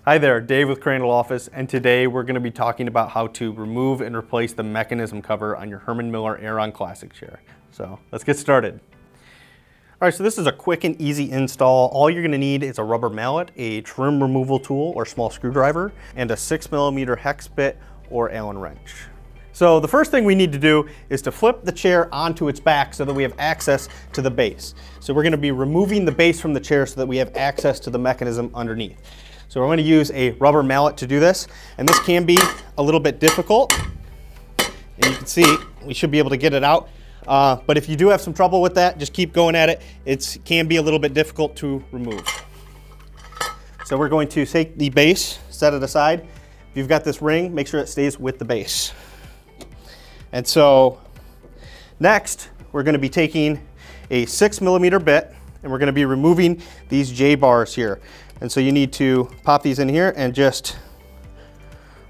Hi there, Dave with Crandall Office, and today we're going to be talking about how to remove and replace the mechanism cover on your Herman Aeron Classic chair. So let's get started. All right, so this is a quick and easy install. All you're going to need is a rubber mallet, a trim removal tool or small screwdriver, and a 6mm hex bit or Allen wrench. So the first thing we need to do is to flip the chair onto its back so that we have access to the base. So we're going to be removing the base from the chair so that we have access to the mechanism underneath. So we're going to use a rubber mallet to do this, and this can be a little bit difficult. And you can see we should be able to get it out, but if you do have some trouble with that, just keep going at it. It can be a little bit difficult to remove. So we're going to take the base, set it aside. If you've got this ring, make sure it stays with the base. And so next, we're going to be taking a 6mm bit, and we're going to be removing these J-bars here. And so you need to pop these in here and just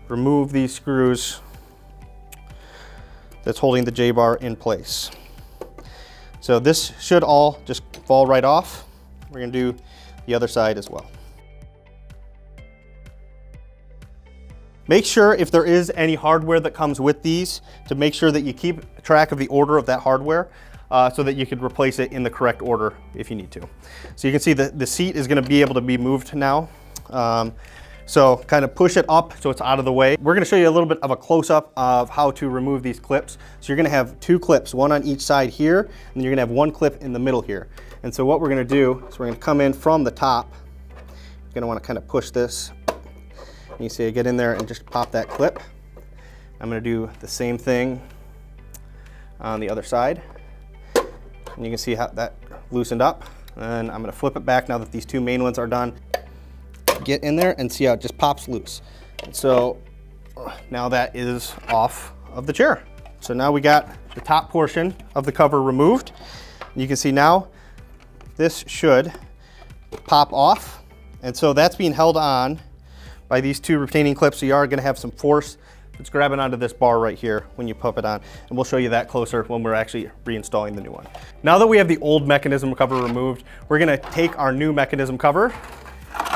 remove these screws that's holding the J-bar in place. So this should all just fall right off. We're going to do the other side as well. Make sure if there is any hardware that comes with these to make sure that you keep track of the order of that hardware so that you could replace it in the correct order if you need to. So you can see the seat is going to be able to be moved now. So kind of push it up so it's out of the way. We're going to show you a little bit of a close-up of how to remove these clips. So you're going to have two clips, one on each side here, and then you're going to have one clip in the middle here. And so what we're going to do is we're going to come in from the top. You're going to want to kind of push this. And you see I get in there and just pop that clip. I'm going to do the same thing on the other side. And you can see how that loosened up. And I'm going to flip it back now that these two main ones are done. Get in there and see how it just pops loose. And so now that is off of the chair. So now we got the top portion of the cover removed. You can see now this should pop off. And so that's being held on by these two retaining clips. So you are going to have some force. It's grabbing onto this bar right here when you pop it on, and we'll show you that closer when we're actually reinstalling the new one. Now that we have the old mechanism cover removed, we're going to take our new mechanism cover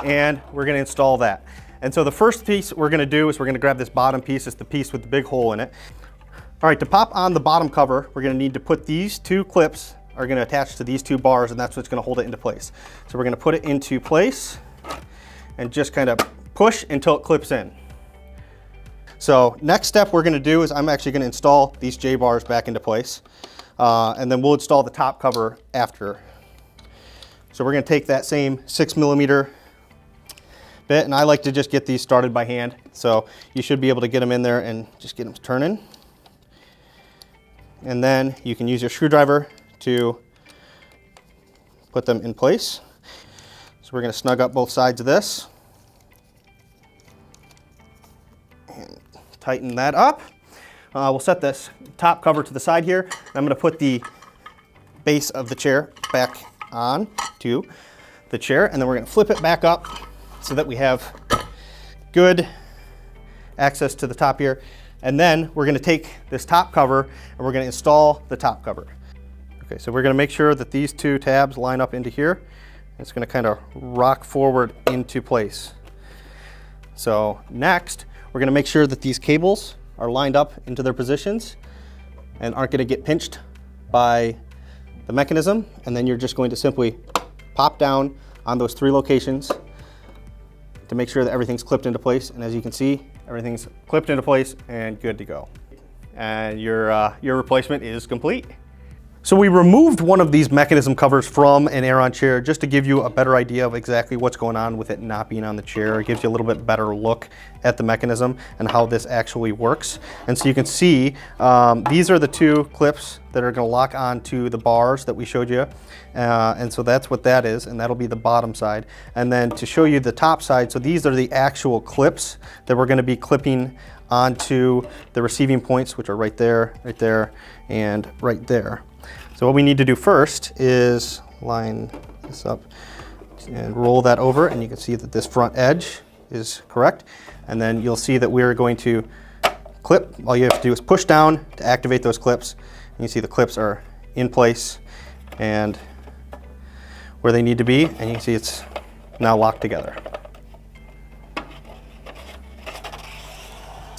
and we're going to install that. And so the first piece we're going to do is we're going to grab this bottom piece. It's the piece with the big hole in it. All right, to pop on the bottom cover, we're going to need to put these two clips are going to attach to these two bars, and that's what's going to hold it into place. So we're going to put it into place and just kind of push until it clips in. So next step we're going to do is I'm actually going to install these J-bars back into place, and then we'll install the top cover after. So we're going to take that same 6mm bit, and I like to just get these started by hand. So you should be able to get them in there and just get them turning. And then you can use your screwdriver to put them in place. So we're going to snug up both sides of this. Tighten that up. We'll set this top cover to the side here. I'm going to put the base of the chair back on to the chair, and then we're going to flip it back up so that we have good access to the top here. And then we're going to take this top cover and we're going to install the top cover. Okay, so we're going to make sure that these two tabs line up into here. It's going to kind of rock forward into place. So next, we're going to make sure that these cables are lined up into their positions and aren't going to get pinched by the mechanism. And then you're just going to simply pop down on those three locations to make sure that everything's clipped into place. And as you can see, everything's clipped into place and good to go. And your replacement is complete. So we removed one of these mechanism covers from an Aeron chair just to give you a better idea of exactly what's going on with it not being on the chair. It gives you a little bit better look at the mechanism and how this actually works. And so you can see these are the two clips that are going to lock onto the bars that we showed you. And so that's what that is, and that'll be the bottom side. And then to show you the top side, so these are the actual clips that we're going to be clipping onto the receiving points, which are right there, and right there. So what we need to do first is line this up and roll that over, and you can see that this front edge is correct. And then you'll see that we're going to clip. All you have to do is push down to activate those clips. And you see the clips are in place and where they need to be, and you can see it's now locked together.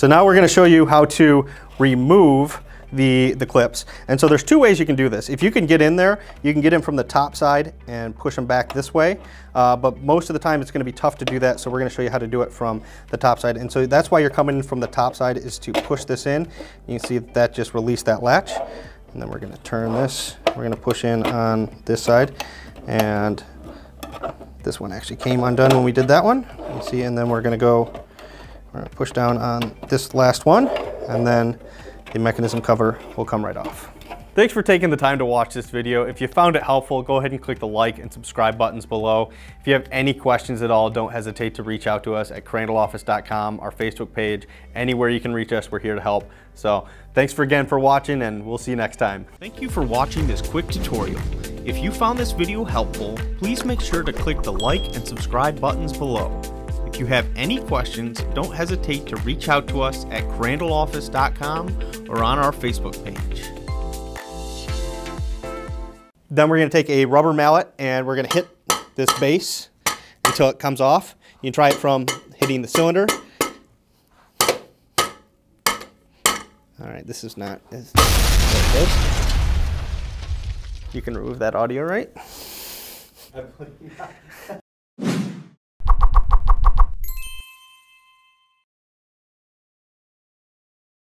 So now we're going to show you how to remove the clips. And so there's two ways you can do this. If you can get in there, you can get in from the top side and push them back this way. But most of the time it's going to be tough to do that. So we're going to show you how to do it from the top side. And so that's why you're coming in from the top side, is to push this in. You can see that just released that latch. And then we're going to turn this. We're going to push in on this side. And this one actually came undone when we did that one. You see, and then we're going to push down on this last one, and then the mechanism cover will come right off. Thanks for taking the time to watch this video. If you found it helpful, go ahead and click the like and subscribe buttons below. If you have any questions at all, don't hesitate to reach out to us at crandalloffice.com, our Facebook page, anywhere you can reach us, we're here to help. So thanks again for watching, and we'll see you next time. Thank you for watching this quick tutorial. If you found this video helpful, please make sure to click the like and subscribe buttons below. If you have any questions, don't hesitate to reach out to us at crandalloffice.com or on our Facebook page. Then we're going to take a rubber mallet and we're going to hit this base until it comes off. You can try it from hitting the cylinder. All right, this is not as good. You can remove that audio, right?